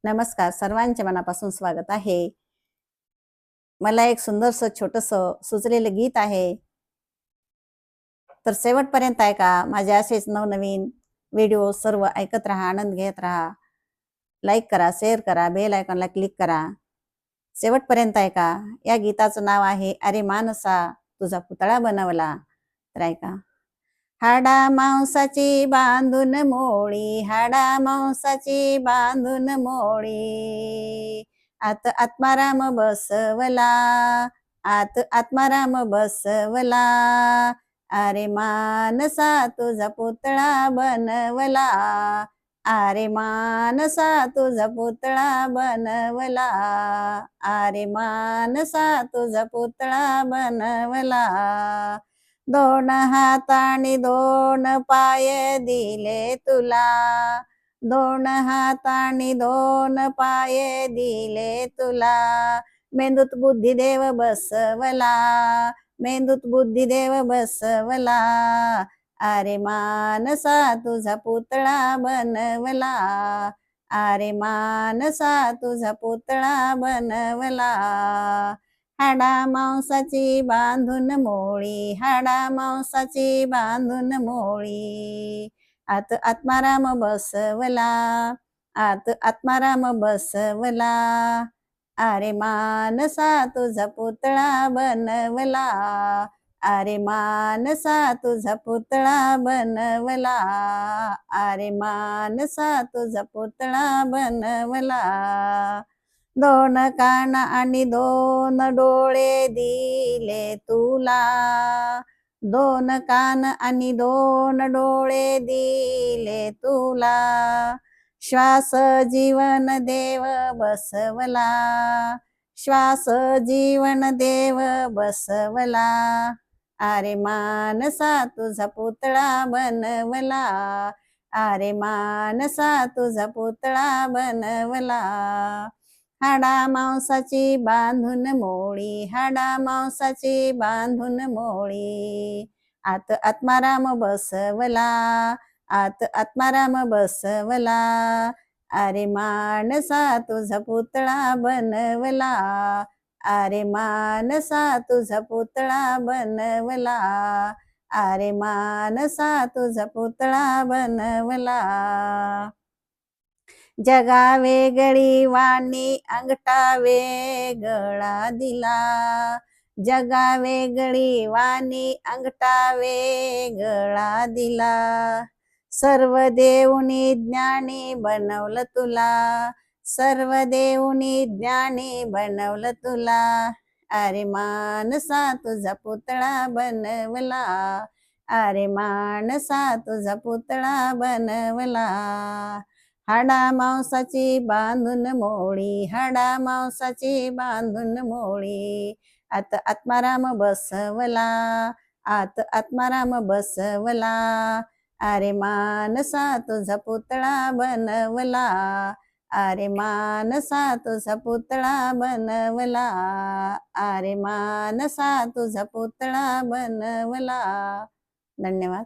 नमस्कार, सर्वांचे मनापासून स्वागत आहे. मला एक सुंदरसं छोटंसं सुचलेलं गीत आहे. तर शेवटपर्यंत ऐका. माझे असेच नवनवीन व्हिडिओ सर्व ऐकत राहा, आनंद घेत राहा. लाईक करा, शेअर करा, बेल आयकॉनला क्लिक करा. शेवटपर्यंत ऐका. या गीताचं नाव आहे अरे मानसा तुझा पुतळा बनवला. तर ऐका. हाडा मांसाची बांधून मोळी, हाडा मांसाची बांधून मोळी, आत आत्माराम बसवला, आत आत्माराम बसवला, अरे मानसा तुझा पुतळा बनवला, अरे मानसा तुझा पुतळा बनवला, अरे मानसा तुझा पुतळा बनवला. दोन हाताने दोन पाय दिले तुला, दोन हाताने दोन पाय दिले तुला, मेंदूत बुद्धिदेव बसवला, मेंदूत बुद्धिदेव बसवला, अरे मानसा तुझा पुतळा बनवला, अरे मानसा तुझा पुतळा बनवला. हाडा मांसाची बांधून मोळी, हाडा मांसाची बांधून मोळी, आत आत्माराम बसवला, आत आत्माराम बसवला, अरे मानसा तुझा पुतळा बनवला, अरे मानसा तुझा पुतळा बनवला, अरे मानसा तुझा पुतळा बनवला. दोन कान आणि दोन डोळे दिले तुला, दोन कान आणि दोन डोळे दिले तुला, श्वास जीवन देव बसवला, श्वास जीवन देव बसवला, अरे मानसा तुझा पुतळा बनवला, अरे मानसा तुझा पुतळा बनवला. हाडा मांसाची बांधून मोळी, हाडा मांसाची बांधून मोळी, आत आत्माराम बसवला, आत आत्माराम बसवला, अरे मानसा तुझा पुतळा बनवला, अरे मानसा तुझा पुतळा बनवला, अरे मानसा तुझा पुतळा बनवला. जगा वेगळी वाणी अंगठा वेगळा दिला, जगा वेगळी वाणी अंगठा वेगळा दिला, सर्व देऊनी ज्ञानी बनवलं तुला, सर्व देऊनी ज्ञानी बनवलं तुला, अरे मानसा तुझा पुतळा बनवला, अरे मानसा तुझा पुतळा बनवला. हाडा मांसाची बांधून मोळी, हाडा मांसाची बांधून मोळी, आत आत्माराम बसवला, आत आत्माराम बसवला, अरे मानसा तुझा पुतळा बनवला, अरे मानसा तुझा पुतळा बनवला, अरे मानसा तुझा पुतळा बनवला. धन्यवाद.